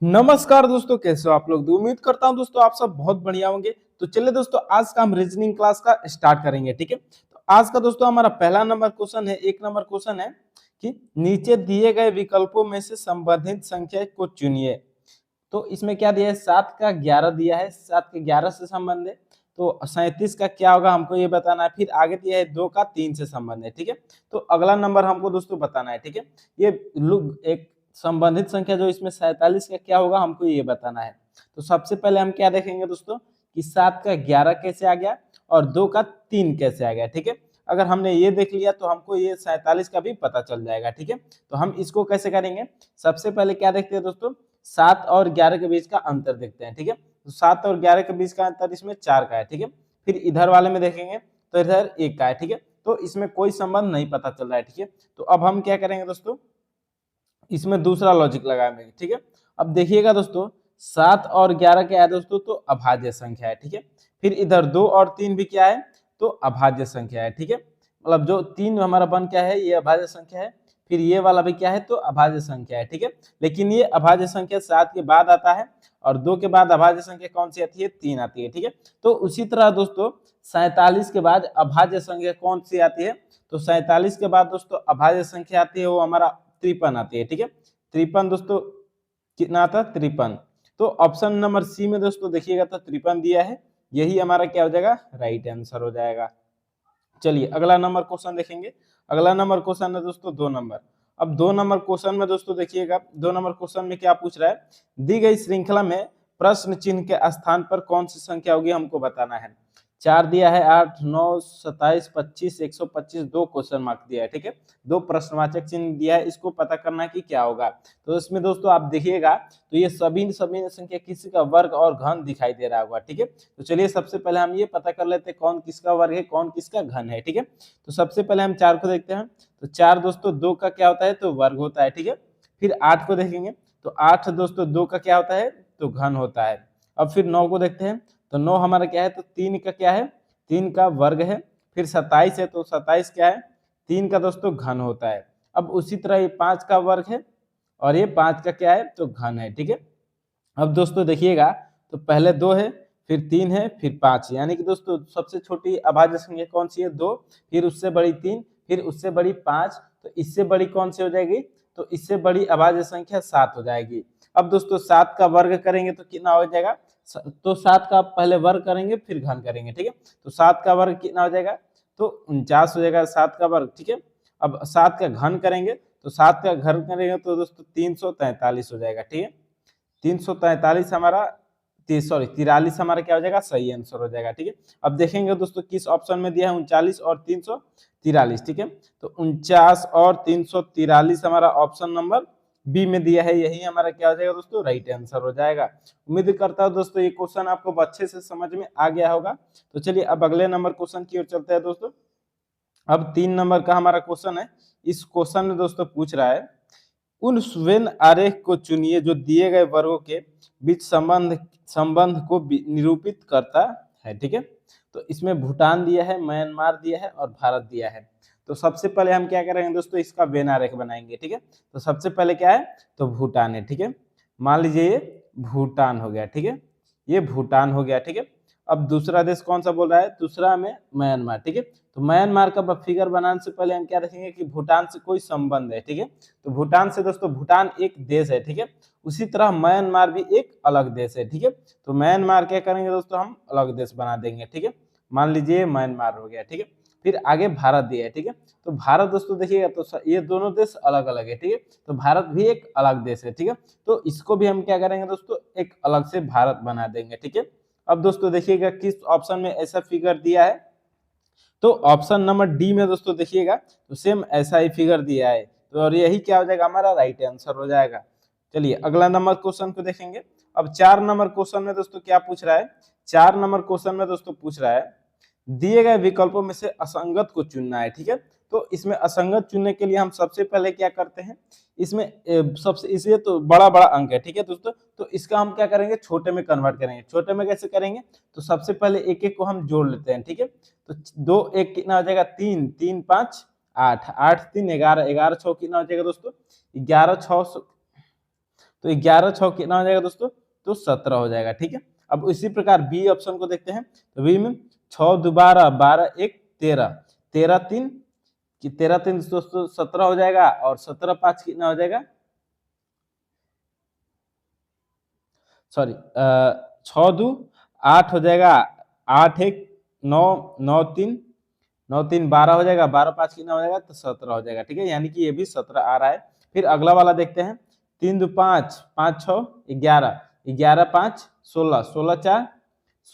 नमस्कार दोस्तों, कैसे हो आप लोग। उम्मीद करता हूं दोस्तों आप सब बहुत बढ़िया होंगे। तो चलिए दोस्तों, आज का हम रीजनिंग क्लास का स्टार्ट करेंगे। ठीक है, तो आज का दोस्तों हमारा पहला नंबर क्वेश्चन है, एक नंबर क्वेश्चन है कि नीचे दिए गए विकल्पों में से संबंधित संख्या को चुनिए। तो इसमें क्या दिया है, 7 का 11 दिया है, 7 के 11 से संबंध है। तो 37 का क्या होगा हमको ये बताना है। फिर आगे दिया है 2 का 3 से संबंध है। ठीक है, तो अगला नंबर हमको दोस्तों बताना है। ठीक है, ये एक संबंधित संख्या जो इसमें 47 का क्या होगा हमको ये बताना है। तो सबसे पहले हम क्या देखेंगे दोस्तों कि 7 का 11 कैसे आ गया और 2 का 3 कैसे आ गया। ठीक है, अगर हमने ये देख लिया तो हमको ये 47 का भी पता चल जाएगा। ठीक है, तो हम इसको कैसे करेंगे, सबसे पहले क्या देखते हैं दोस्तों, 7 और 11 के बीच का अंतर देखते हैं। ठीक है, तो 7 और 11 के बीच का अंतर इसमें 4 का है। ठीक है, फिर इधर वाले में देखेंगे तो इधर 1 का है। ठीक है, तो इसमें कोई संबंध नहीं पता चल रहा है। ठीक है, तो अब हम क्या करेंगे दोस्तों, इसमें दूसरा लॉजिक लगाएंगे। ठीक है, अब देखिएगा दोस्तों, 7 और 11 क्या है दोस्तों, तो अभाज्य संख्या है। ठीक है, फिर इधर 2 और 3 भी क्या है, तो अभाज्य संख्या है। ठीक है, मतलब जो 3 हमारा बन क्या है, ये अभाज्य संख्या है। फिर ये वाला भी क्या है, तो अभाज्य संख्या है। ठीक है, लेकिन ये अभाज्य संख्या 7 के बाद आता है और 2 के बाद अभाज्य संख्या कौन सी आती है, 3 आती है। ठीक है, तो उसी तरह दोस्तों 47 के बाद अभाज्य संख्या कौन सी आती है, तो 47 के बाद दोस्तों अभाज्य संख्या आती है वो हमारा 53 आती है। ठीक है, 53 दोस्तों कितना आता है, 53। तो ऑप्शन नंबर सी में दोस्तों देखिएगा तो 53 दिया है, यही हमारा क्या हो जाएगा, राइट आंसर हो जाएगा। चलिए अगला नंबर क्वेश्चन देखेंगे। अगला नंबर क्वेश्चन है दोस्तों 2 नंबर। अब 2 नंबर क्वेश्चन में दोस्तों देखिएगा, 2 नंबर क्वेश्चन में क्या पूछ रहा है, दी गई श्रृंखला में प्रश्न चिन्ह के स्थान पर कौन सी संख्या होगी हमको बताना है। 4 दिया है, 8, 9, 27, 25, 125, 2 क्वेश्चन मार्क दिया है। ठीक है, 2 प्रश्नवाचक चिन्ह दिया है, इसको पता करना है कि क्या होगा। तो इसमें दोस्तों आप देखिएगा तो ये सभी सभी संख्या किसी का वर्ग और घन दिखाई दे रहा होगा। ठीक है, तो चलिए सबसे पहले हम ये पता कर लेते हैं कौन किसका वर्ग है, कौन किसका घन है। ठीक है, तो सबसे पहले हम 4 को देखते हैं। तो 4 दोस्तों 2 का क्या होता है, तो वर्ग होता है। ठीक है, फिर 8 को देखेंगे तो 8 दोस्तों 2 का क्या होता है, तो घन होता है। अब फिर 9 को देखते हैं तो 9 हमारा क्या है, तो 3 का क्या है, 3 का वर्ग है। फिर 27 है तो 27 क्या है, 3 का दोस्तों घन होता है। अब उसी तरह ये 5 का वर्ग है और ये 5 का क्या है, तो घन है। ठीक है, अब दोस्तों देखिएगा तो पहले 2 है, फिर 3 है, फिर 5, यानी कि दोस्तों सबसे छोटी अभाज्य संख्या कौन सी है, 2, फिर उससे बड़ी 3, फिर उससे बड़ी 5, तो इससे बड़ी कौन सी हो जाएगी, तो इससे बड़ी अभाज्य संख्या 7 हो जाएगी। अब दोस्तों 7 का वर्ग करेंगे तो कितना हो जाएगा, तो 7 का पहले वर्ग करेंगे फिर घन करेंगे। ठीक है, तो 7 का वर्ग कितना हो जाएगा, तो 49 हो जाएगा 7 का वर्ग। ठीक है, अब 7 का घन करेंगे तो 7 का घन करेंगे तो दोस्तों 343 हो जाएगा। ठीक है, 343 हमारा, सॉरी 43 हमारा क्या हो जाएगा, सही आंसर हो जाएगा। ठीक है, अब देखेंगे दोस्तों किस ऑप्शन में दिया है, 39 और 343। ठीक है, तो 49 और 343 हमारा ऑप्शन नंबर बी में दिया है, यही हमारा क्या हो जाएगा दोस्तों, राइट आंसर हो जाएगा। उम्मीद करता हूं दोस्तों ये क्वेश्चन आपको अच्छे से समझ में आ गया होगा। तो चलिए अब अगले नंबर क्वेश्चन की ओर चलते हैं दोस्तों। अब 3 नंबर का हमारा क्वेश्चन है। इस क्वेश्चन में दोस्तों पूछ रहा है, उन वेन आरेख को चुनिए जो दिए गए वर्गों के बीच संबंध संबंध को निरूपित करता है। ठीक है, तो इसमें भूटान दिया है, म्यांमार दिया है और भारत दिया है। तो सबसे पहले हम क्या करेंगे दोस्तों, इसका वेन आरेख बनाएंगे। ठीक है, तो सबसे पहले क्या है, तो भूटान है। ठीक है, मान लीजिए ये भूटान हो गया। ठीक है, ये भूटान हो गया। ठीक है, अब दूसरा देश कौन सा बोल रहा है, दूसरा में म्यांमार। ठीक है, तो म्यांमार का फिगर बनाने से पहले हम क्या देखेंगे कि भूटान से कोई संबंध है। ठीक है, तो भूटान से दोस्तों, भूटान एक देश है। ठीक है, उसी तरह म्यांमार भी एक अलग देश है। ठीक है, तो म्यांमार क्या करेंगे दोस्तों, हम अलग देश बना देंगे। ठीक है, मान लीजिए म्यांमार हो गया। ठीक है, फिर आगे भारत दिया है। ठीक है, तो भारत दोस्तों देखिएगा तो ये दोनों देश अलग अलग है। ठीक है, तो भारत भी एक अलग देश है। ठीक है, तो इसको भी हम क्या करेंगे दोस्तों, एक अलग से भारत बना देंगे। ठीक है, अब दोस्तों देखिएगा किस ऑप्शन में ऐसा फिगर दिया है, तो ऑप्शन नंबर डी में दोस्तों देखिएगा तो सेम ऐसा ही फिगर दिया है। तो और यही क्या हो जाएगा, हमारा राइट आंसर हो जाएगा। चलिए अगला नंबर क्वेश्चन को देखेंगे। अब 4 नंबर क्वेश्चन में दोस्तों क्या पूछ रहा है, 4 नंबर क्वेश्चन में दोस्तों पूछ रहा है, दिए गए विकल्पों में से असंगत को चुनना है। ठीक है, तो इसमें असंगत चुनने के लिए हम सबसे पहले क्या करते हैं, इसमें सबसे इसलिए तो बड़ा बड़ा अंक है। ठीक है दोस्तों, तो इसका हम क्या करेंगे, छोटे में कन्वर्ट करेंगे। छोटे में कैसे करेंगे, तो सबसे पहले एक एक को हम जोड़ लेते हैं। ठीक है, तो 2 1 कितना हो जाएगा, 3, 3 5 8, 8 3 11, 11 6 कितना हो जाएगा दोस्तों, 11 6 तो 11 6 कितना हो जाएगा दोस्तों, तो 17 हो जाएगा। ठीक है, अब इसी प्रकार बी ऑप्शन को देखते हैं। तो बी में 6 2 12 12 1 13, 13 3 13 3 दोस्तों 17 हो जाएगा, और 17 5 कितना हो जाएगा, सॉरी 6 2 8 हो जाएगा, 8 1 9 9 3 9 3 12 हो जाएगा, 12 5 कितना हो जाएगा, तो 17 हो जाएगा। ठीक है, यानी कि ये भी 17 आ रहा है। फिर अगला वाला देखते हैं। 3 2 5 5 6 11, 11 5 16, 16 4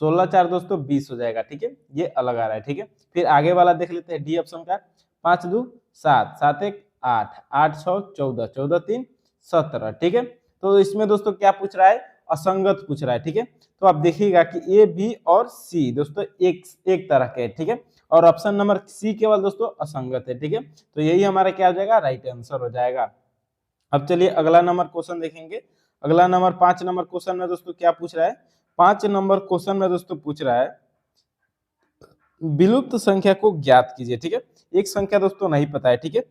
16 4 दोस्तों 20 हो जाएगा। ठीक है, ये अलग आ रहा है। ठीक है, फिर आगे वाला देख लेते हैं डी ऑप्शन का। 5 2 7 7 1 8, 8 6 14, 14 3 17। ठीक है, तो इसमें दोस्तों क्या पूछ रहा है, असंगत पूछ रहा है। ठीक है, तो आप देखिएगा कि ए बी और सी दोस्तों एक तरह के। ठीक है, और ऑप्शन नंबर सी केवल दोस्तों असंगत है। ठीक है, तो यही हमारा क्या हो जाएगा, राइट आंसर हो जाएगा। अब चलिए अगला नंबर क्वेश्चन देखेंगे। अगला नंबर 5 नंबर क्वेश्चन में दोस्तों क्या पूछ रहा है, 5 नंबर क्वेश्चन में दोस्तों पूछ रहा है विलुप्त संख्या को ज्ञात कीजिए। ठीक है, एक संख्या दोस्तों नहीं पता है। ठीक है,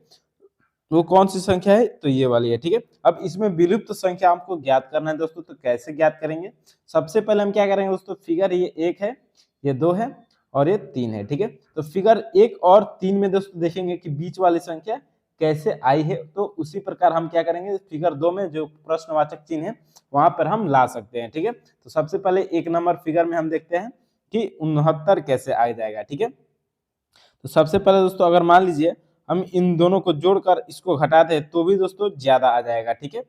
वो कौन सी संख्या है, तो ये वाली है। ठीक है, अब इसमें विलुप्त संख्या हमको ज्ञात करना है दोस्तों, तो कैसे ज्ञात करेंगे। सबसे पहले हम क्या करेंगे दोस्तों, फिगर ये 1 है, ये 2 है और ये 3 है। ठीक है, तो फिगर 1 और 3 में दोस्तों देखेंगे कि बीच वाली संख्या कैसे आई है, तो उसी प्रकार हम क्या करेंगे, फिगर 2 में जो प्रश्नवाचक चिन्ह है वहां पर हम ला सकते हैं। ठीक है, तो सबसे पहले 1 नंबर फिगर में हम देखते हैं कि 69 कैसे आ जाएगा। ठीक है, तो सबसे पहले दोस्तों अगर मान लीजिए हम इन दोनों को जोड़कर इसको घटाते हैं तो भी दोस्तों ज्यादा आ जाएगा। ठीक है,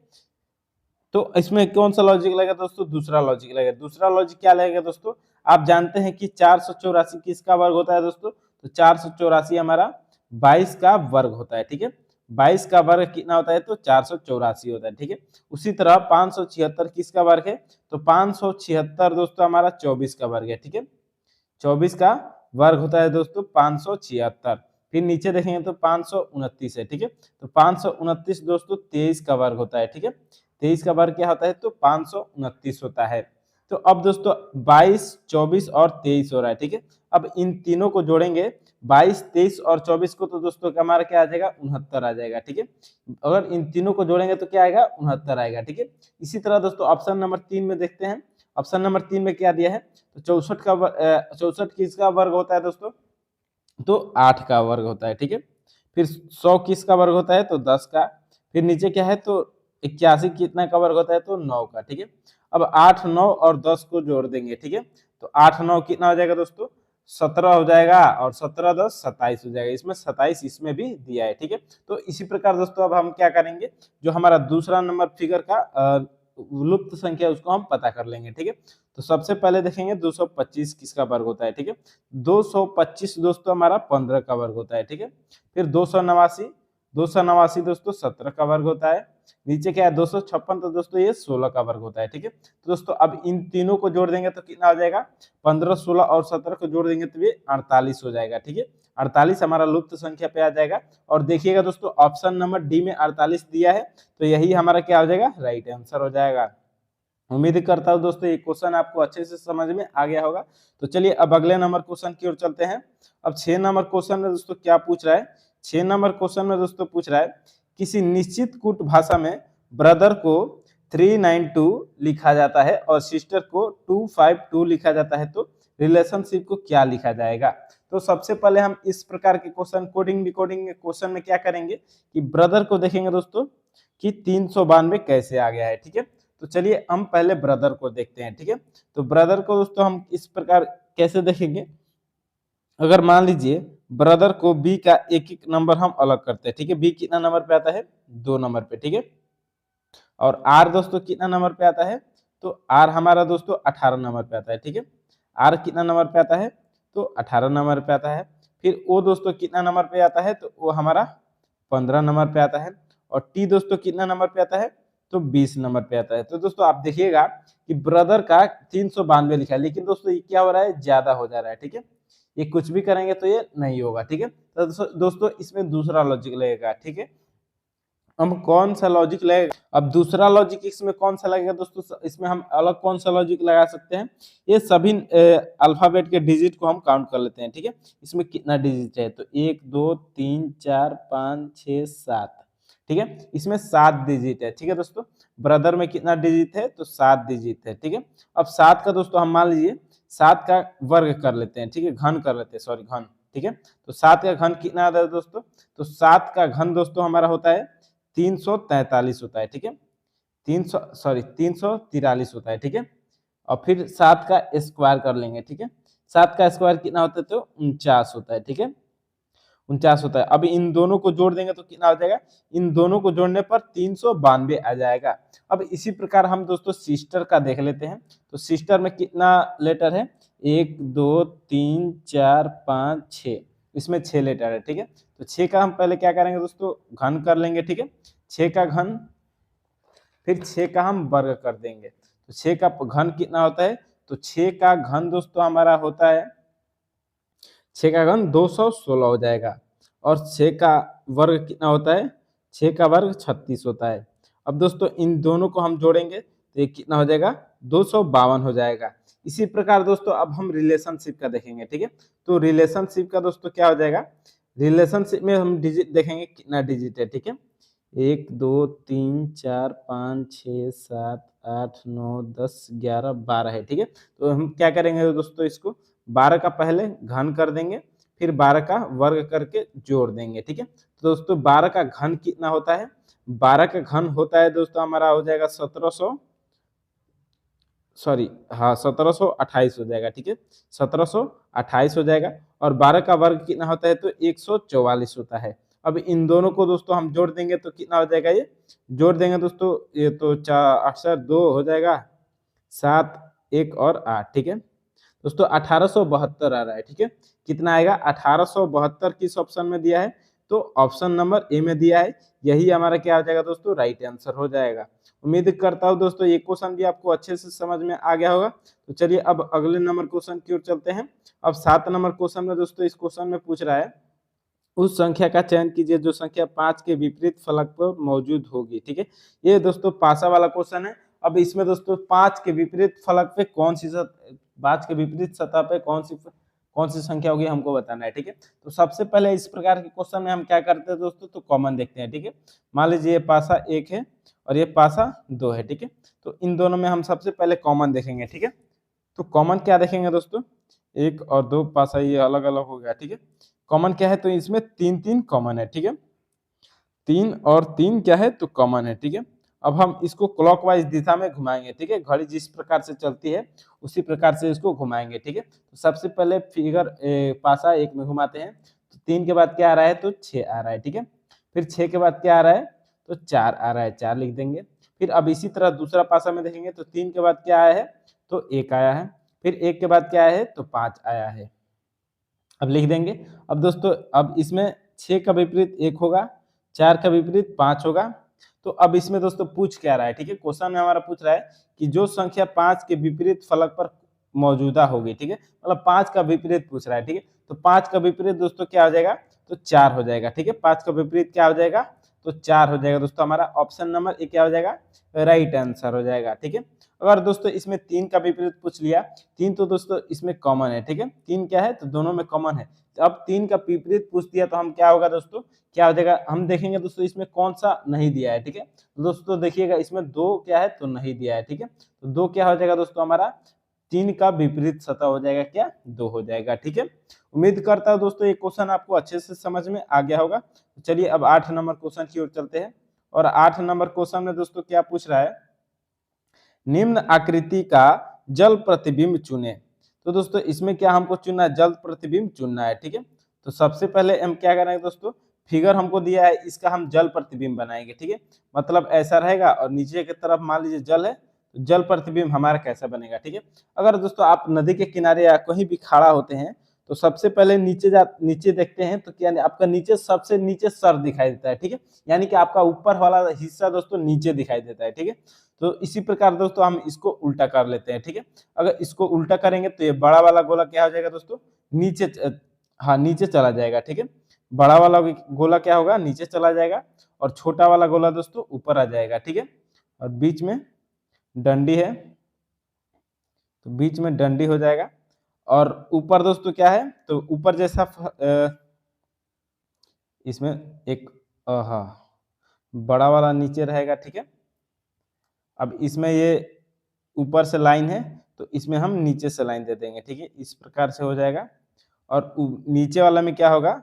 तो इसमें कौन सा लॉजिक लगेगा दोस्तों, दूसरा लॉजिक लगेगा। दूसरा लॉजिक क्या लगेगा दोस्तों, आप जानते हैं कि 484 किसका वर्ग होता है दोस्तों, तो 484 हमारा 22 का वर्ग होता है। ठीक है, 22 का वर्ग कितना होता है, तो 484 होता है। ठीक है, उसी तरह 576 किसका वर्ग है, तो 576 दोस्तों हमारा 24 का वर्ग है। ठीक है, 24 का वर्ग होता है दोस्तों 576। फिर नीचे देखेंगे तो 529 है। ठीक है, तो 529 दोस्तों 23 का वर्ग होता है। ठीक है, 23 का वर्ग क्या होता है, तो 529 होता है। तो अब दोस्तों 22 24 और 23 हो रहा है। ठीक है, अब इन तीनों को जोड़ेंगे 22 23 और 24 को, तो दोस्तों हमारा क्या आ जाएगा, 69 आ जाएगा। ठीक है, अगर इन तीनों को जोड़ेंगे तो क्या आएगा, 69 आएगा। ठीक है, इसी तरह दोस्तों ऑप्शन नंबर 3 में देखते हैं। ऑप्शन नंबर 3 में क्या दिया है, तो 64 किसका वर्ग होता है दोस्तों, तो 8 का वर्ग होता है। ठीक है, फिर 100 किसका वर्ग होता है, तो 10 का। फिर नीचे क्या है, तो 81 कितना का वर्ग होता है, तो 9 का। ठीक है, अब 8 9 और 10 को जोड़ देंगे। ठीक है, तो 8 9 कितना हो जाएगा दोस्तों, 17 हो जाएगा, और 17 10 27 हो जाएगा। इसमें 27 इसमें भी दिया है। ठीक है, तो इसी प्रकार दोस्तों अब हम क्या करेंगे, जो हमारा दूसरा नंबर फिगर का लुप्त संख्या उसको हम पता कर लेंगे। ठीक है, तो सबसे पहले देखेंगे 225 किसका वर्ग होता है। ठीक है, 225 दोस्तों हमारा 15 का वर्ग होता है। ठीक है, फिर 289 दोस्तों 17 का वर्ग होता है। नीचे क्या है 256, तो दोस्तों ये 16 का वर्ग होता है। ठीक है, तो दोस्तों अब इन तीनों को जोड़ देंगे तो कितना हो जाएगा, 15 16 और 17 को जोड़ देंगे तो ये 48 हो जाएगा। ठीक है, 48 हमारा लुप्त संख्या पे आ जाएगा। और देखिएगा दोस्तों ऑप्शन नंबर डी में 48 दिया है, तो यही हमारा क्या हो जाएगा, राइट आंसर हो जाएगा। उम्मीद करता हूं दोस्तों ये क्वेश्चन आपको अच्छे से समझ में आ गया होगा। तो चलिए अब अगले नंबर क्वेश्चन की ओर चलते हैं। अब 6 नंबर क्वेश्चन में दोस्तों क्या पूछ रहा है, 6 नंबर क्वेश्चन में दोस्तों पूछ रहा है किसी निश्चित कूट भाषा में ब्रदर को 392 लिखा जाता है और सिस्टर को 252 लिखा जाता है, तो रिलेशनशिप को क्या लिखा जाएगा। तो सबसे पहले हम इस प्रकार के क्वेश्चन कोडिंग डिकोडिंग क्वेश्चन में क्या करेंगे कि ब्रदर को देखेंगे दोस्तों कि 392 कैसे आ गया है। ठीक है, तो चलिए हम पहले ब्रदर को देखते हैं। ठीक है, तो ब्रदर को दोस्तों हम इस प्रकार कैसे देखेंगे, अगर मान लीजिए ब्रदर को बी का एक एक नंबर हम अलग करते हैं। ठीक है, बी कितना नंबर पे आता है, 2 नंबर पे। ठीक है, और आर दोस्तों कितना नंबर पे आता है, तो आर हमारा दोस्तों 18 नंबर पे आता है। ठीक है, आर कितना नंबर पे आता है, तो 18 नंबर पे आता है। फिर ओ दोस्तों कितना नंबर पे आता है, तो वो हमारा 15 नंबर पे आता है। और टी दोस्तों कितना नंबर पे आता है, तो 20 नंबर पे आता है। तो दोस्तों आप देखिएगा कि ब्रदर का 392 लिखा है, लेकिन दोस्तों ये क्या हो रहा है, ज्यादा हो जा रहा है। ठीक है, ये कुछ भी करेंगे तो ये नहीं होगा। ठीक है, तो दोस्तों इसमें दूसरा लॉजिक लगेगा। ठीक है, हम कौन सा लॉजिक लगेगा, अब दूसरा लॉजिक इसमें कौन सा लगेगा दोस्तों, इसमें हम अलग कौन सा लॉजिक लगा सकते हैं, ये सभी अल्फाबेट के डिजिट को हम काउंट कर लेते हैं। ठीक है, इसमें कितना डिजिट है, तो 1 2 3 4 5 6 7। ठीक है, इसमें 7 डिजिट है। ठीक है दोस्तों, ब्रदर में कितना डिजिट है, तो 7 डिजिट है, ठीक है। अब 7 का दोस्तों हम मान लीजिए 7 का वर्ग कर लेते हैं, ठीक है, घन कर लेते हैं, सॉरी घन, ठीक है। तो 7 का घन कितना आता है दोस्तों, तो 7 का घन दोस्तों हमारा होता है 343 होता है, ठीक है, 343 होता है, ठीक है। और फिर 7 का स्क्वायर कर लेंगे, ठीक है, 7 का स्क्वायर कितना होता है, तो 49 होता है, ठीक है, 49 होता है। अब इन दोनों को जोड़ देंगे तो कितना हो जाएगा, इन दोनों को जोड़ने पर 392 आ जाएगा। अब इसी प्रकार हम दोस्तों सिस्टर का देख लेते हैं। तो सिस्टर में कितना लेटर है, 1 2 3 4 5 6, इसमें 6 लेटर है, ठीक है। तो 6 का हम पहले क्या करेंगे दोस्तों, घन कर लेंगे, ठीक है, 6 का घन, फिर 6 का हम वर्ग कर देंगे। तो 6 का घन कितना होता है, तो 6 का घन दोस्तों हमारा होता है, 6 का घन 216 हो जाएगा। और 6 का वर्ग कितना होता है, 6 का वर्ग 36 होता है। अब दोस्तों इन दोनों को हम जोड़ेंगे तो ये कितना हो जाएगा, 252 हो जाएगा। इसी प्रकार दोस्तों अब हम रिलेशनशिप का देखेंगे, ठीक है। तो रिलेशनशिप का दोस्तों क्या हो जाएगा, रिलेशनशिप में हम डिजिट देखेंगे कितना डिजिट है, ठीक है, 1 2 3 4 5 6 7 8 9 10 11 12 है, ठीक है। तो हम क्या करेंगे दोस्तों, इसको 12 का पहले घन कर देंगे, फिर 12 का वर्ग करके जोड़ देंगे, ठीक है। तो दोस्तों 12 का घन कितना होता है, 12 का घन होता है दोस्तों हमारा हो जाएगा 1728 हो जाएगा, ठीक है, 1728 हो जाएगा। और 12 का वर्ग कितना होता है, तो 144 होता है। अब इन दोनों को दोस्तों हम जोड़ देंगे तो कितना हो जाएगा, ये जोड़ देंगे दोस्तों, ये तो 4 8 से 2 हो जाएगा, 7 1 और 8, ठीक है। दोस्तों 1872 आ रहा है, ठीक है, कितना आएगा 1872 किस ऑप्शन में दिया है, तो ऑप्शन नंबर ए में दिया है। यही हमारा क्या हो जाएगा दोस्तों, राइट आंसर हो जाएगा। उम्मीद करता हूँ दोस्तों ये क्वेश्चन भी आपको अच्छे से समझ में आ गया होगा। तो चलिए अब अगले नंबर क्वेश्चन की ओर चलते हैं। अब 7 नंबर क्वेश्चन में दोस्तों, इस क्वेश्चन में पूछ रहा है, उस संख्या का चयन कीजिए जो संख्या 5 के विपरीत फलक पर मौजूद होगी, ठीक है। ये दोस्तों पासा वाला क्वेश्चन है। अब इसमें दोस्तों 5 के विपरीत फलक पे 5 के विपरीत सतह पे कौन सी संख्या होगी हमको बताना है, ठीक है। तो सबसे पहले इस प्रकार के क्वेश्चन में हम क्या करते हैं दोस्तों, तो कॉमन देखते हैं, ठीक है। मान लीजिए ये पासा 1 है और ये पासा 2 है, ठीक है। तो इन दोनों में हम सबसे पहले कॉमन देखेंगे, ठीक है। तो कॉमन क्या देखेंगे दोस्तों, 1 और 2 पासा ये अलग अलग हो गया, ठीक है। कॉमन क्या है, तो इसमें 3 कॉमन है, ठीक है, 3 और 3 क्या है, तो कॉमन है, ठीक है। अब हम इसको क्लॉकवाइज दिशा में घुमाएंगे, ठीक है, घड़ी जिस प्रकार से चलती है उसी प्रकार से इसको घुमाएंगे, ठीक है। तो सबसे पहले फिगर पासा 1 में घुमाते हैं, तो 3 के बाद क्या आ रहा है, तो 6 आ रहा है, ठीक है। फिर 6 के बाद क्या आ रहा है, तो 4 आ रहा है, 4 लिख देंगे। फिर अब इसी तरह दूसरा पासा में देखेंगे तो 3 के बाद क्या आया है, तो 1 आया है। फिर 1 के बाद क्या आया है, तो 5 आया है, अब लिख देंगे। अब दोस्तों अब इसमें 6 का विपरीत 1 होगा, 4 का विपरीत 5 होगा। तो अब इसमें दोस्तों पूछ क्या रहा है, ठीक है, क्वेश्चन में हमारा पूछ रहा है कि जो संख्या 5 के विपरीत फलक पर मौजूदा होगी, ठीक है, मतलब 5 का विपरीत पूछ रहा है, ठीक है। तो 5 का विपरीत दोस्तों क्या हो जाएगा, तो 4 हो जाएगा, ठीक है। 5 का विपरीत क्या हो जाएगा, तो 4 हो जाएगा दोस्तों। हमारा ऑप्शन नंबर ए क्या हो जाएगा, राइट आंसर हो जाएगा, ठीक है। अगर दोस्तों इसमें 3 का विपरीत पूछ लिया, 3 तो दोस्तों इसमें कॉमन है, ठीक है, 3 क्या है, तो दोनों में कॉमन है। तो अब 3 का विपरीत पूछ दिया तो हम क्या होगा दोस्तों, क्या हो जाएगा, हम देखेंगे दोस्तों इसमें कौन सा नहीं दिया है, ठीक है। तो दोस्तों देखिएगा इसमें 2 क्या है, तो नहीं दिया है, ठीक है। तो 2 क्या हो जाएगा दोस्तों, हमारा 3 का विपरीत सतह हो जाएगा क्या, 2 हो जाएगा, ठीक है। उम्मीद करता हूं दोस्तों ये क्वेश्चन आपको अच्छे से समझ में आ गया होगा। तो चलिए अब 8 नंबर क्वेश्चन की ओर चलते हैं। और 8 नंबर क्वेश्चन में दोस्तों क्या पूछ रहा है, निम्न आकृति का जल प्रतिबिंब चुने। तो दोस्तों इसमें क्या हमको चुनना है, जल प्रतिबिंब चुनना है, ठीक है। तो सबसे पहले हम क्या करेंगे दोस्तों, फिगर हमको दिया है, इसका हम जल प्रतिबिंब बनाएंगे, ठीक है। मतलब ऐसा रहेगा और नीचे की तरफ मान लीजिए जल है, तो जल प्रतिबिंब हमारा कैसा बनेगा, ठीक है। अगर दोस्तों आप नदी के किनारे या कहीं भी खड़ा होते हैं तो सबसे पहले नीचे देखते हैं तो क्या आपका नीचे सबसे नीचे सर दिखाई देता है, ठीक है, यानी कि आपका ऊपर वाला हिस्सा दोस्तों नीचे दिखाई देता है, ठीक है। तो इसी प्रकार दोस्तों हम इसको उल्टा कर लेते हैं, ठीक है। अगर इसको उल्टा करेंगे तो ये बड़ा वाला गोला क्या हो जाएगा दोस्तों, नीचे हाँ नीचे चला जाएगा, ठीक है। बड़ा वाला गोला क्या होगा, नीचे चला जाएगा, और छोटा वाला गोला दोस्तों ऊपर आ जाएगा, ठीक है। और बीच में डंडी है तो बीच में डंडी हो जाएगा। और ऊपर दोस्तों क्या है, तो ऊपर जैसा इसमें एक हाँ बड़ा वाला नीचे रहेगा, ठीक है। अब इसमें ये ऊपर से लाइन है तो इसमें हम नीचे से लाइन दे देंगे, ठीक है, इस प्रकार से हो जाएगा। और नीचे वाला में क्या होगा,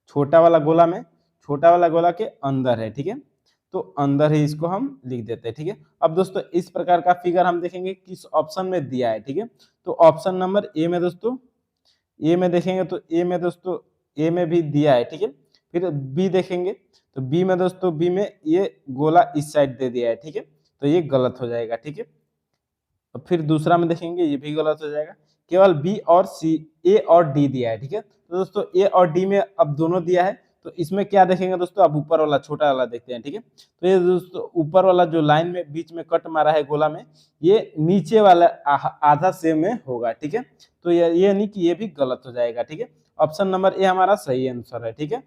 छोटा वाला गोला में, छोटा वाला गोला के अंदर है, ठीक है, तो अंदर ही इसको हम लिख देते हैं, ठीक है। अब दोस्तों इस प्रकार का फिगर हम देखेंगे किस ऑप्शन में दिया है, ठीक है, तो ऑप्शन नंबर ए में दोस्तों, ए में देखेंगे तो ए में दोस्तों, ए में भी दिया है, ठीक है। फिर बी देखेंगे तो बी में दोस्तों, बी में ये गोला इस साइड दे दिया है, ठीक है, तो ये गलत हो जाएगा, ठीक है। और फिर दूसरा में देखेंगे ये भी गलत हो जाएगा, केवल बी और सी, ए और डी दिया है, ठीक है। तो दोस्तों ए और डी में अब दोनों दिया है तो इसमें क्या देखेंगे दोस्तों, अब ऊपर वाला छोटा वाला देखते हैं, ठीक है। तो ये दोस्तों ऊपर वाला जो लाइन में बीच में कट मारा है गोला में, ये नीचे वाला आधा सेम में होगा, ठीक है। तो ये नहीं कि ये भी गलत हो जाएगा, ठीक है। ऑप्शन नंबर ए हमारा सही आंसर है, ठीक है।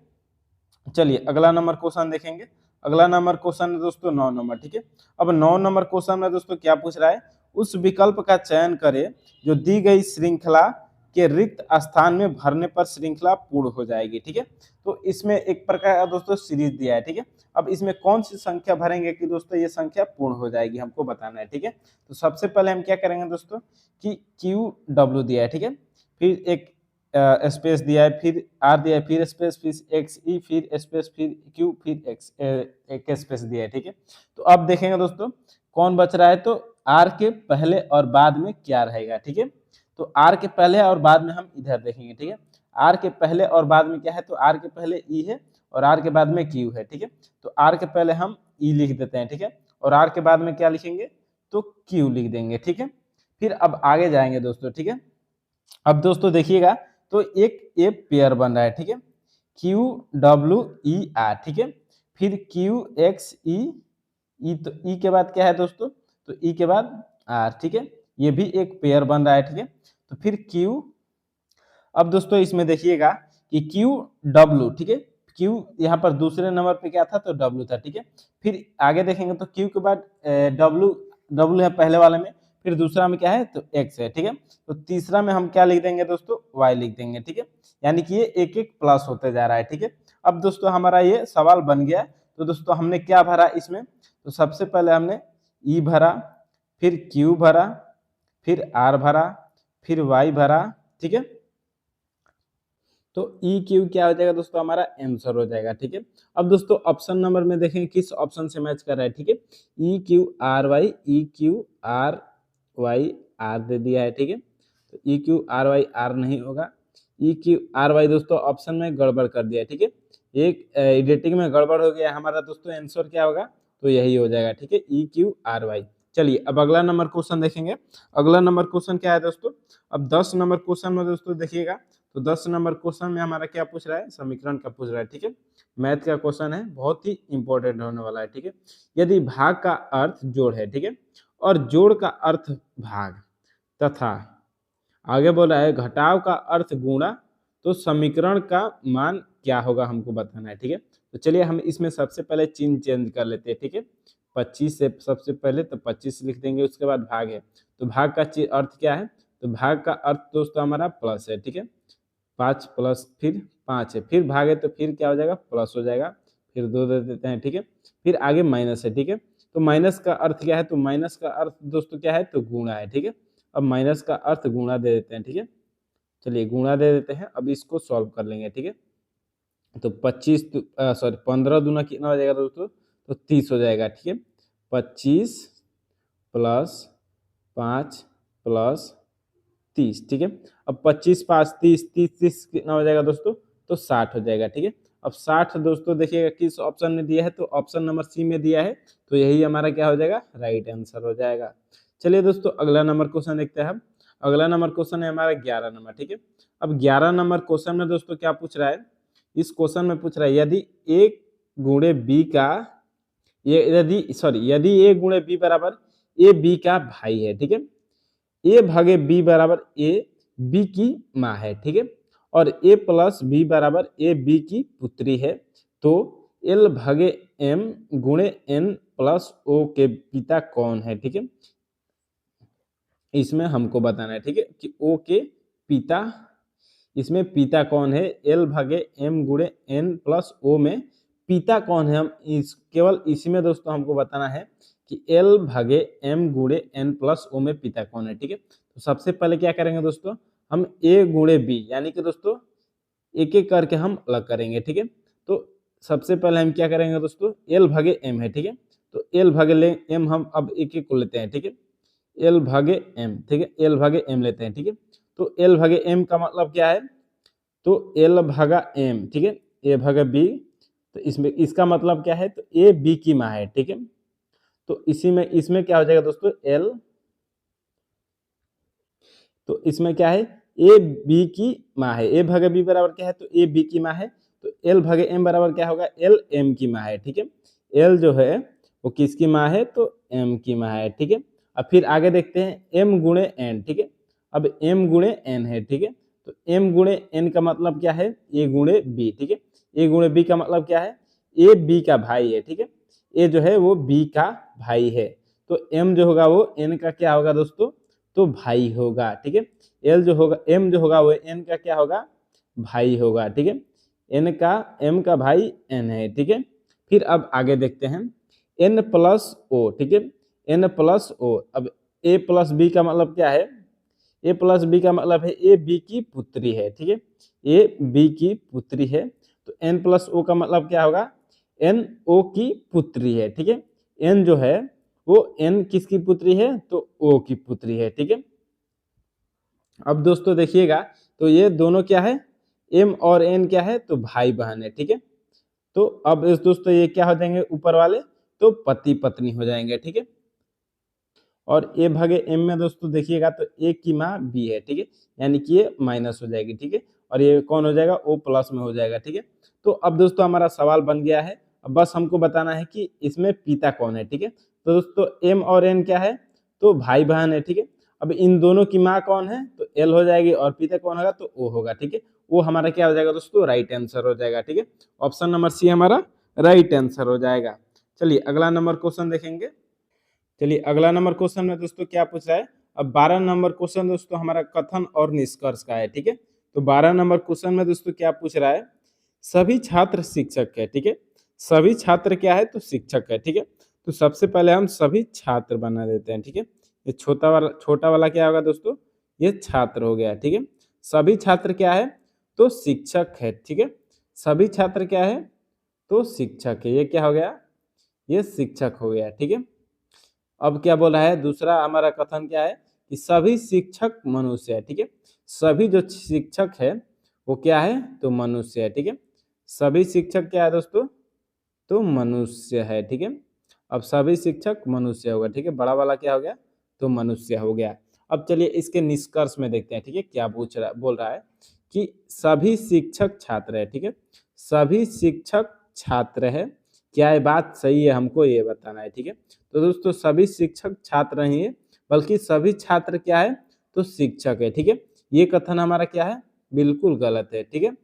चलिए अगला नंबर क्वेश्चन देखेंगे। अगला नंबर क्वेश्चन है दोस्तों 9 नंबर, ठीक है। अब 9 नंबर क्वेश्चन में दोस्तों क्या पूछ रहा है, उस विकल्प का चयन करें जो दी गई श्रृंखला के रिक्त स्थान में भरने पर श्रृंखला पूर्ण हो जाएगी, ठीक है। तो इसमें एक प्रकार का दोस्तों सीरीज दिया है, ठीक है। अब इसमें कौन सी संख्या भरेंगे कि दोस्तों ये संख्या पूर्ण हो जाएगी, हमको बताना है, ठीक है। तो सबसे पहले हम क्या करेंगे दोस्तों कि क्यू डब्ल्यू दिया है, ठीक है, फिर एक स्पेस दिया है, फिर आर दिया है, फिर स्पेस, फिर एक्स ई, फिर स्पेस, फिर क्यू, फिर एक्स, एक स्पेस दिया है, ठीक है। तो अब देखेंगे दोस्तों कौन बच रहा है, तो आर के पहले और बाद में क्या रहेगा, ठीक है। तो आर के पहले और बाद में हम इधर देखेंगे, ठीक है। आर के पहले और बाद में क्या है, तो आर के पहले ई है और आर के बाद में क्यू है, ठीक है। तो आर के पहले हम ई लिख देते हैं, ठीक है, और आर के बाद में क्या लिखेंगे, तो क्यू लिख देंगे, ठीक है। फिर अब आगे जाएंगे दोस्तों, ठीक है। अब दोस्तों देखिएगा तो एक ये पेयर बन रहा है, ठीक है, क्यू डब्ल्यू ई आर, ठीक है, फिर क्यू एक्स ई, ई तो ई के बाद क्या है दोस्तों, तो ई के बाद आर, ठीक है, ये भी एक पेयर बन रहा है, ठीक है। तो फिर क्यू, अब दोस्तों इसमें देखिएगा कि क्यू डब्ल्यू, ठीक है, क्यू यहाँ पर दूसरे नंबर पे क्या था, तो डब्ल्यू था, ठीक है। फिर आगे देखेंगे तो क्यू के बाद डब्ल्यू, डब्ल्यू है पहले वाले में, फिर दूसरा में क्या है, तो एक्स है, ठीक है। तो तीसरा में हम क्या लिख देंगे दोस्तों, वाई लिख देंगे, ठीक है, यानी कि ये एक एक प्लस होते जा रहा है, ठीक है। अब दोस्तों हमारा ये सवाल बन गया। तो दोस्तों हमने क्या भरा इसमें, तो सबसे पहले हमने ई भरा, फिर क्यू भरा, फिर आर भरा, फिर वाई भरा, ठीक है। तो ई क्यू क्या हो जाएगा दोस्तों, हमारा आंसर हो जाएगा, ठीक है। अब दोस्तों ऑप्शन नंबर में देखें किस ऑप्शन से मैच कर रहा है, ठीक है, E Q R Y, E Q R Y R दे दिया है, ठीक है। तो E Q R Y R नहीं होगा, ई क्यू आर वाई दोस्तों ऑप्शन में गड़बड़ कर दिया है, ठीक है, एक एडिटिंग में गड़बड़ हो गया हमारा दोस्तों, आंसर क्या होगा, तो यही हो जाएगा, ठीक है, ई क्यू आर वाई। चलिए अब अगला नंबर क्वेश्चन देखेंगे। अगला नंबर क्वेश्चन क्या है दोस्तों, अब 10 नंबर क्वेश्चन में दोस्तों देखिएगा, तो 10 नंबर क्वेश्चन में हमारा क्या पूछ रहा है, समीकरण का पूछ रहा है, ठीक है, मैथ का क्वेश्चन है, बहुत ही इंपॉर्टेंट होने वाला है, ठीक है। यदि भाग का अर्थ जोड़ है, ठीक है, और जोड़ का अर्थ भाग, तथा आगे बोल रहा है घटाव का अर्थ गुणा, तो समीकरण का मान क्या होगा हमको बताना है, ठीक है। तो चलिए हम इसमें सबसे पहले चिन्ह चेंज कर लेते हैं, ठीक है, 25 से सबसे पहले तो 25 लिख देंगे, उसके बाद भाग है, तो भाग का अर्थ क्या है, तो भाग का अर्थ दोस्तों हमारा प्लस है, ठीक है, 5 प्लस फिर 5 है, फिर भाग है तो फिर क्या हो जाएगा, प्लस हो जाएगा, फिर 2 दे देते हैं, ठीक है, फिर आगे माइनस है, ठीक है। तो माइनस का अर्थ क्या है, तो माइनस का अर्थ दोस्तों क्या है, तो गुणा है, ठीक है। अब माइनस का अर्थ गुणा दे देते हैं, ठीक है, चलिए गुणा दे देते हैं, अब इसको सॉल्व कर लेंगे, ठीक है। तो 25 सॉरी 15 दूना कितना हो जाएगा दोस्तों, तो 30 हो जाएगा, ठीक है, 25 प्लस 5 प्लस 30, ठीक है। अब 25 5 30 30 30 कितना हो जाएगा दोस्तों, तो 60 हो जाएगा, ठीक है। अब 60 दोस्तों देखिएगा किस ऑप्शन में दिया है, तो ऑप्शन नंबर सी में दिया है, तो यही हमारा क्या हो जाएगा, राइट आंसर हो जाएगा। चलिए दोस्तों अगला नंबर क्वेश्चन देखते हैं हम। अगला नंबर क्वेश्चन है हमारा 11 नंबर, ठीक है। अब 11 नंबर क्वेश्चन में दोस्तों क्या पूछ रहा है, इस क्वेश्चन में पूछ रहा है यदि ए गुणे बी का, यदि ए गुणे बी बराबर ए बी का भाई है, ठीक है, ए भागे बी बराबर ए बी की माँ है, ठीक है, और ए प्लस बी बराबर ए बी की पुत्री है, तो एल भागे एम गुणे एन प्लस ओ के पिता कौन है, ठीक है, इसमें हमको बताना है, ठीक है, कि ओ के पिता, इसमें पिता कौन है, एल भागे एम गुणे एन प्लस ओ में पिता कौन है, हम इस केवल इसी में दोस्तों हमको बताना है कि L भागे M गुणे N प्लस O में पिता कौन है। ठीक है, तो सबसे पहले क्या करेंगे दोस्तों, हम A गुणे B यानी कि दोस्तों एक एक करके हम अलग करेंगे। ठीक है, तो सबसे पहले हम क्या करेंगे दोस्तों, L भागे M है। ठीक है, तो L भागे M हम अब एक एक को लेते हैं। ठीक है, L भागे M, ठीक है, L भागे M लेते हैं। ठीक है, तो L भागे M का मतलब क्या है, तो L भागा M, ठीक है, A भागा B, तो इसमें इसका मतलब क्या है, तो A B की माँ है। ठीक है, तो इसी में इसमें क्या हो जाएगा दोस्तों, L, तो इसमें क्या है, ए बी की माँ है। ए भागे बी बराबर क्या है, तो ए बी की माँ है। तो एल भागे एम बराबर क्या होगा, एल एम की माँ है। ठीक है, एल जो है वो किसकी माँ है, तो एम की माँ है। ठीक है, अब फिर आगे देखते हैं एम गुणे एन। ठीक है, अब एम गुणे एन है। ठीक है, तो एम गुणे एन का मतलब क्या है, ए गुणे बी। ठीक है, ए गुणे बी का मतलब क्या है, ए बी का भाई है। ठीक है, ए जो है वो बी का भाई है, तो एम जो होगा वो एन का क्या होगा दोस्तों, तो भाई होगा। ठीक है, एल जो होगा, एम जो होगा वो एन का क्या होगा, भाई होगा। ठीक है, एन का एम का भाई एन है। ठीक है, फिर अब आगे देखते हैं एन प्लस ओ। ठीक है, एन प्लस ओ, अब ए प्लस बी का मतलब क्या है, ए प्लस बी का मतलब है ए बी की पुत्री है। ठीक है, ए बी की पुत्री है, तो एन प्लस ओ का मतलब क्या होगा, एन ओ की पुत्री है। ठीक है, एन जो है वो एन किसकी पुत्री है, तो ओ की पुत्री है। ठीक है, अब दोस्तों देखिएगा, तो ये दोनों क्या है, एम और एन क्या है, तो भाई बहन है। ठीक है, तो अब इस दोस्तों ये क्या हो जाएंगे ऊपर वाले, तो पति पत्नी हो जाएंगे। ठीक है, और ए भागे एम में दोस्तों देखिएगा तो ए की माँ बी है। ठीक है, यानी कि ये माइनस हो जाएगी। ठीक है, और ये कौन हो जाएगा, ओ प्लस में हो जाएगा। ठीक है, तो अब दोस्तों हमारा सवाल बन गया है, अब बस हमको बताना है कि इसमें पिता कौन है। ठीक है, तो दोस्तों एम और एन क्या है, तो भाई बहन है। ठीक है, अब इन दोनों की माँ कौन है, तो एल हो जाएगी, और पिता कौन होगा, तो ओ होगा। ठीक है, वो हमारा क्या हो जाएगा दोस्तों, राइट आंसर हो जाएगा। ठीक है, ऑप्शन नंबर सी हमारा राइट आंसर हो जाएगा। चलिए अगला नंबर क्वेश्चन देखेंगे। चलिए अगला नंबर क्वेश्चन में दोस्तों क्या पूछ रहा है, अब 12 नंबर क्वेश्चन दोस्तों हमारा कथन और निष्कर्ष का है। ठीक है, तो 12 नंबर क्वेश्चन में दोस्तों क्या पूछ रहा है, सभी छात्र शिक्षक है। ठीक है, सभी छात्र क्या है, तो शिक्षक है। ठीक है, तो सबसे पहले हम सभी छात्र बना देते हैं। ठीक है, ये छोटा वाला क्या होगा दोस्तों, ये छात्र हो गया। ठीक है, सभी छात्र क्या है, तो शिक्षक है। ठीक है, सभी छात्र क्या है, तो शिक्षक है, ये क्या हो गया, ये शिक्षक हो गया। ठीक है, अब क्या बोला है, दूसरा हमारा कथन क्या है कि सभी शिक्षक मनुष्य है। ठीक है, सभी जो शिक्षक है वो क्या है, तो मनुष्य है। ठीक है, सभी शिक्षक क्या है दोस्तों, तो मनुष्य है। ठीक है, अब सभी शिक्षक मनुष्य होगा। ठीक है, बड़ा वाला क्या हो गया, तो मनुष्य हो गया। अब चलिए इसके निष्कर्ष में देखते हैं। ठीक है, क्या बोल रहा है कि सभी शिक्षक छात्र है। ठीक है, सभी शिक्षक छात्र है, क्या ये बात सही है, हमको ये बताना है। ठीक है, तो दोस्तों सभी शिक्षक छात्र नहीं है, बल्कि सभी छात्र क्या है, तो शिक्षक है। ठीक है, ये कथन हमारा क्या है, बिल्कुल गलत है। ठीक है,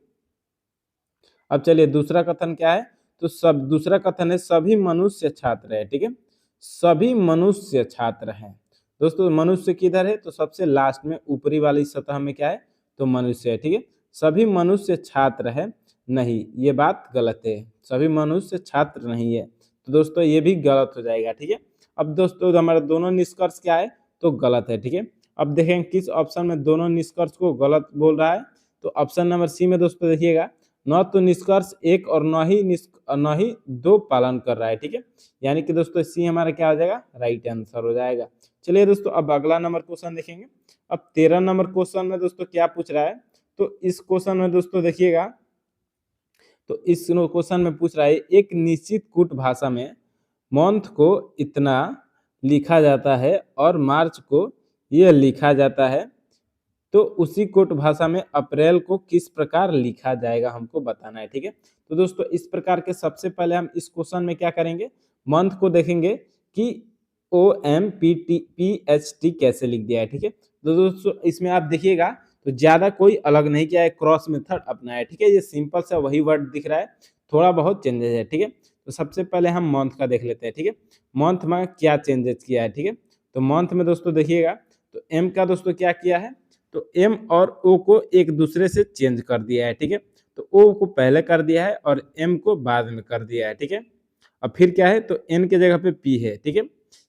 अब चलिए दूसरा कथन क्या है, तो सब दूसरा कथन है सभी मनुष्य छात्र है। ठीक है, सभी मनुष्य छात्र हैं। दोस्तों मनुष्य किधर है, तो सबसे लास्ट में ऊपरी वाली सतह में क्या है, तो मनुष्य है। ठीक है, सभी मनुष्य छात्र है, नहीं ये बात गलत है, सभी मनुष्य छात्र नहीं है, तो दोस्तों ये भी गलत हो जाएगा। ठीक है, अब दोस्तों हमारे दोनों निष्कर्ष क्या है, तो गलत है। ठीक है, अब देखें किस ऑप्शन में दोनों निष्कर्ष को गलत बोल रहा है, तो ऑप्शन नंबर सी में दोस्तों देखिएगा, न तो निष्कर्ष एक और न ही दो पालन कर रहा है। ठीक है, यानी कि दोस्तों सी हमारा क्या हो जाएगा, राइट आंसर हो जाएगा। चलिए दोस्तों अब अगला नंबर क्वेश्चन देखेंगे। अब 13 नंबर क्वेश्चन में दोस्तों क्या पूछ रहा है, तो इस क्वेश्चन में दोस्तों देखिएगा, तो इस क्वेश्चन में पूछ रहा है एक निश्चित कूट भाषा में मंथ को इतना लिखा जाता है और मार्च को यह लिखा जाता है, तो उसी कोट भाषा में अप्रैल को किस प्रकार लिखा जाएगा, हमको बताना है। ठीक है, तो दोस्तों इस प्रकार के सबसे पहले हम इस क्वेश्चन में क्या करेंगे, मंथ को देखेंगे कि OMPT कैसे लिख दिया है। ठीक है, तो दोस्तों इसमें आप देखिएगा तो ज्यादा कोई अलग नहीं किया है, क्रॉस मेथड अपनाया है। ठीक है, ये सिंपल सा वही वर्ड दिख रहा है, थोड़ा बहुत चेंजेस है। ठीक है, तो सबसे पहले हम मंथ का देख लेते हैं। ठीक है, मंथ में क्या चेंजेस किया है। ठीक है, तो मंथ में दोस्तों देखिएगा, तो एम का दोस्तों क्या किया है, तो एम और ओ को एक दूसरे से चेंज कर दिया है। ठीक है, तो ओ को पहले कर दिया है और एम को बाद में कर दिया है, ठीक है। अब फिर क्या है, तो एन के जगह पे पी है, ठीक है,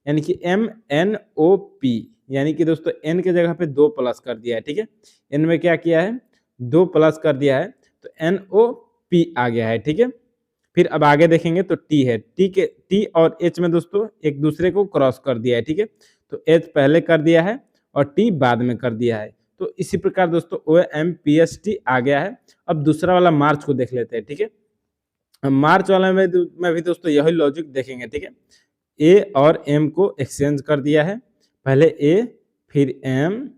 यानी कि MNOP, यानी कि दोस्तों एन के जगह पे 2 प्लस कर दिया है, ठीक है। एन में क्या किया है, 2 प्लस कर दिया है, तो NOP आ गया है, ठीक है। फिर अब आगे देखेंगे तो टी है, टी और एच में दोस्तों एक दूसरे को क्रॉस कर दिया है, ठीक है। तो एच पहले कर दिया है और टी बाद में कर दिया है। तो इसी प्रकार दोस्तों OMPST आ गया है। अब दूसरा वाला मार्च को देख लेते हैं, ठीक है। मार्च वाला में भी दोस्तों यही लॉजिक देखेंगे, ठीक है। ए और एम को एक्सचेंज कर दिया है, पहले ए फिर एम,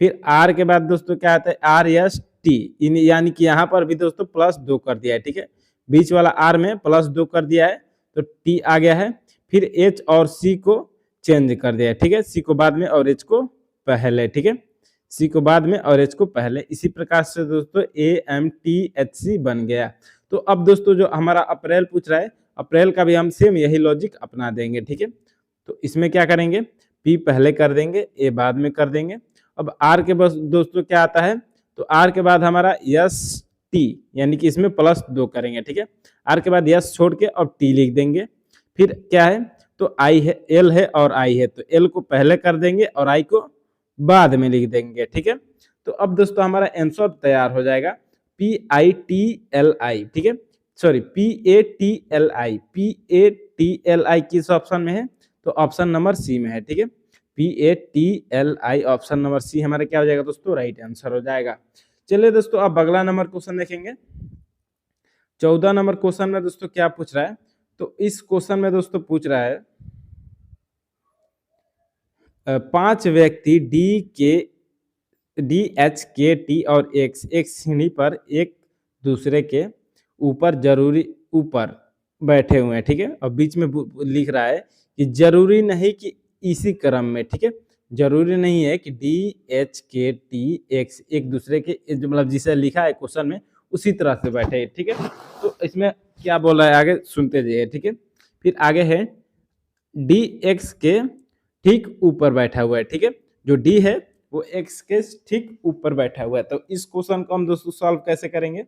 फिर आर के बाद दोस्तों क्या आता है RST, यानी कि यहाँ पर भी दोस्तों +2 कर दिया है, ठीक है। बीच वाला आर में +2 कर दिया है तो टी आ गया है। फिर एच और सी को चेंज कर दिया है, ठीक है। सी को बाद में और एच को पहले, ठीक है। सी को बाद में और एच को पहले। इसी प्रकार से दोस्तों AMTHC बन गया। तो अब दोस्तों जो हमारा अप्रैल पूछ रहा है, अप्रैल का भी हम सेम यही लॉजिक अपना देंगे, ठीक है। तो इसमें क्या करेंगे, पी पहले कर देंगे, ए बाद में कर देंगे। अब आर के बस दोस्तों क्या आता है, तो आर के बाद हमारा ST, यानी कि इसमें +2 करेंगे, ठीक है। आर के बाद यस छोड़ के अब टी लिख देंगे। फिर क्या है, तो आई है, एल है और आई है, तो एल को पहले कर देंगे और आई को बाद में लिख देंगे, ठीक है। तो अब दोस्तों हमारा आंसर तैयार हो जाएगा PITLI, ठीक है, सॉरी PATLI किस ऑप्शन में है, तो ऑप्शन नंबर सी में है, ठीक है। PATLI ऑप्शन नंबर सी हमारा क्या हो जाएगा दोस्तों, राइट आंसर हो जाएगा। चलिए दोस्तों अब अगला नंबर क्वेश्चन देखेंगे। 14 नंबर क्वेश्चन में दोस्तों क्या पूछ रहा है, तो इस क्वेश्चन में दोस्तों पूछ रहा है 5 व्यक्ति DHKT और X एक सीढ़ी पर एक दूसरे के ऊपर बैठे हुए हैं, ठीक है। और बीच में लिख रहा है कि जरूरी नहीं कि इसी क्रम में, ठीक है, जरूरी नहीं है कि DHKT X एक दूसरे के मतलब जिसे लिखा है क्वेश्चन में उसी तरह से बैठे, ठीक है। तो इसमें क्या बोल रहा है आगे सुनते जाइए, ठीक है। फिर आगे है DX के ठीक ऊपर बैठा हुआ है, ठीक है। जो डी है वो एक्स के ठीक ऊपर बैठा हुआ है। तो इस क्वेश्चन को हम दोस्तों सॉल्व कैसे करेंगे,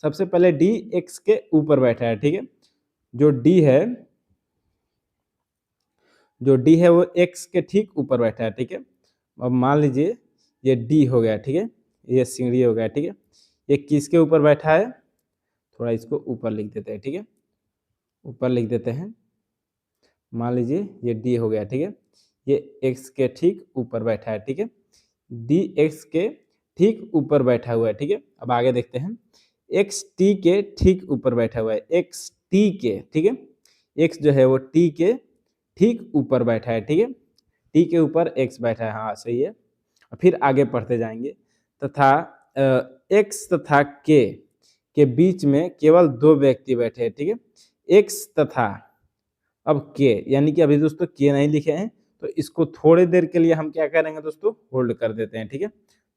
सबसे पहले डी एक्स के ऊपर बैठा है, ठीक है। जो डी है वो एक्स के ठीक ऊपर बैठा है, ठीक है। अब मान लीजिए ये डी हो गया, ठीक है, ये सीढ़ी हो गया, ठीक है। ये किसके ऊपर बैठा है, थोड़ा इसको ऊपर लिख देते हैं, ठीक है, ऊपर लिख देते हैं। मान लीजिए ये डी हो गया, ठीक है, ये एक्स के ठीक ऊपर बैठा है, ठीक है। डी एक्स के ठीक ऊपर बैठा हुआ है, ठीक है। अब आगे देखते हैं, एक्स टी के ठीक ऊपर बैठा हुआ है, एक्स टी के, ठीक है, एक्स जो है वो टी के ठीक ऊपर बैठा है, ठीक है। टी के ऊपर एक्स बैठा है, हाँ सही है। फिर आगे पढ़ते जाएंगे, तथा एक्स तथा के बीच में केवल 2 व्यक्ति बैठे हैं, ठीक है। एक्स तथा अब के, यानी कि अभी दोस्तों के नहीं लिखे हैं, तो इसको थोड़ी देर के लिए हम क्या करेंगे दोस्तों, होल्ड कर देते हैं, ठीक है।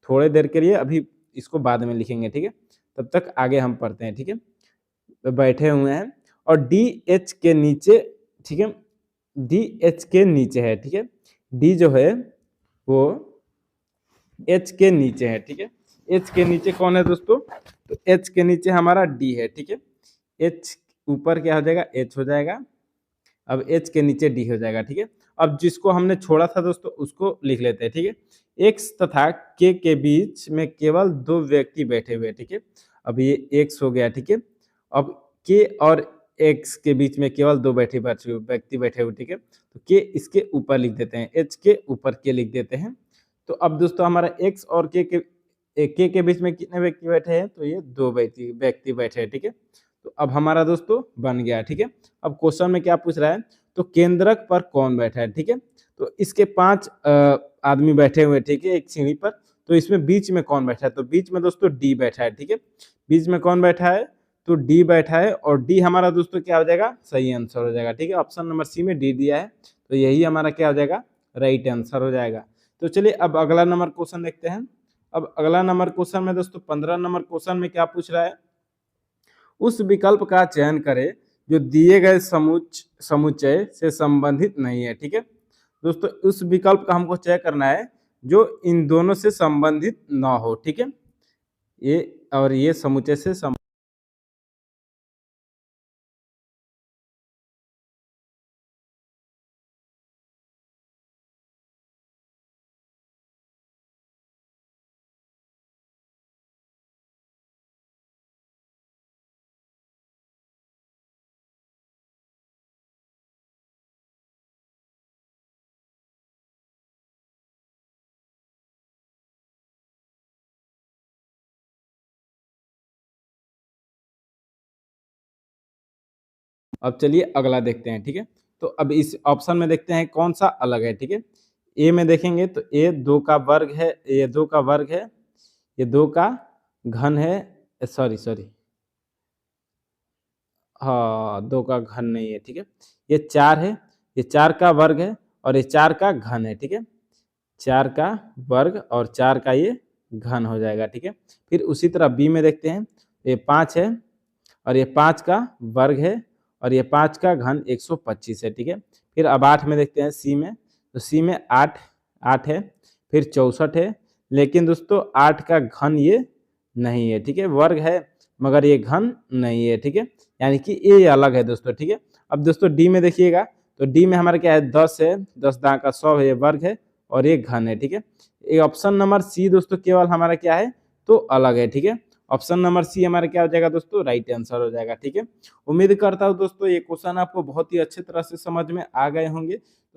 थोड़ी देर के लिए, अभी इसको बाद में लिखेंगे, ठीक है। तब तक आगे हम पढ़ते हैं, ठीक है। बैठे हुए हैं और डी एच के नीचे, ठीक है, डी एच के नीचे है, ठीक है। डी जो है वो एच के नीचे है, ठीक है। एच के नीचे कौन है दोस्तों, तो एच के नीचे हमारा डी है, ठीक है। एच ऊपर क्या हो जाएगा, एच हो जाएगा। अब एच के नीचे डी हो जाएगा, ठीक है। अब जिसको हमने छोड़ा था दोस्तों उसको लिख लेते हैं, ठीक है। एक्स तथा के बीच में केवल 2 व्यक्ति बैठे हुए, ठीक है। अब ये एक्स हो गया, ठीक है। अब के और एक्स के बीच में केवल 2 व्यक्ति बैठे हुए, ठीक है। तो के इसके ऊपर लिख देते हैं, एच के ऊपर के लिख देते हैं। तो अब दोस्तों हमारा एक्स और के बीच में कितने व्यक्ति बैठे हैं, तो ये 2 व्यक्ति बैठे हैं, ठीक है। तो अब हमारा दोस्तों बन गया, ठीक है। अब क्वेश्चन में क्या पूछ रहा है, तो केंद्रक पर कौन बैठा है, ठीक है। तो इसके 5 आदमी बैठे हुए, ठीक है, एक सीढ़ी पर। तो इसमें बीच में कौन बैठा है, तो बीच में दोस्तों डी बैठा है, ठीक है। बीच में कौन बैठा है, तो डी बैठा है और डी हमारा दोस्तों क्या हो जाएगा, सही आंसर हो जाएगा, ठीक है। ऑप्शन नंबर सी में डी दिया है, तो यही हमारा क्या हो जाएगा, राइट आंसर हो जाएगा। तो चलिए अब अगला नंबर क्वेश्चन देखते हैं। अब अगला नंबर क्वेश्चन में दोस्तों 15 नंबर क्वेश्चन में क्या पूछ रहा है, उस विकल्प का चयन करें जो दिए गए समुच्चय से संबंधित नहीं है, ठीक है। दोस्तों उस विकल्प का हमको चयन करना है जो इन दोनों से संबंधित ना हो, ठीक है। ये और ये समुच्चय से अब चलिए अगला देखते हैं, ठीक है। तो अब इस ऑप्शन में देखते हैं कौन सा अलग है, ठीक है। ए में देखेंगे तो ए 2 का वर्ग है, ये 2 का वर्ग है, ये 2 का घन है, सॉरी सॉरी, हाँ 2 का घन नहीं है, ठीक है। ये 4 है, ये 4 का वर्ग है और ये 4 का घन है, ठीक है। 4 का वर्ग और 4 का ये घन हो जाएगा, ठीक है। फिर उसी तरह बी में देखते हैं, ये 5 है और ये 5 का वर्ग है और ये 5 का घन 125 है, ठीक है। फिर अब 8 में देखते हैं सी में, तो सी में 8 है, फिर 64 है, लेकिन दोस्तों 8 का घन ये नहीं है, ठीक है। वर्ग है मगर ये घन नहीं है, ठीक है। यानी कि ये अलग है दोस्तों, ठीक है। अब दोस्तों डी में देखिएगा, तो डी में हमारा क्या है, 10 है, 10 दां का 100 है, ये वर्ग है और ये घन है, ठीक है। ये ऑप्शन नंबर सी दोस्तों केवल हमारा क्या है, तो अलग है, ठीक है। ऑप्शन नंबर सी हमारा क्या हो जाएगा दोस्तों, राइट आंसर हो जाएगा, ठीक है। उम्मीद करता हूँ दोस्तों ये क्वेश्चन आपको बहुत ही अच्छे तरह से समझ में आ गए होंगे।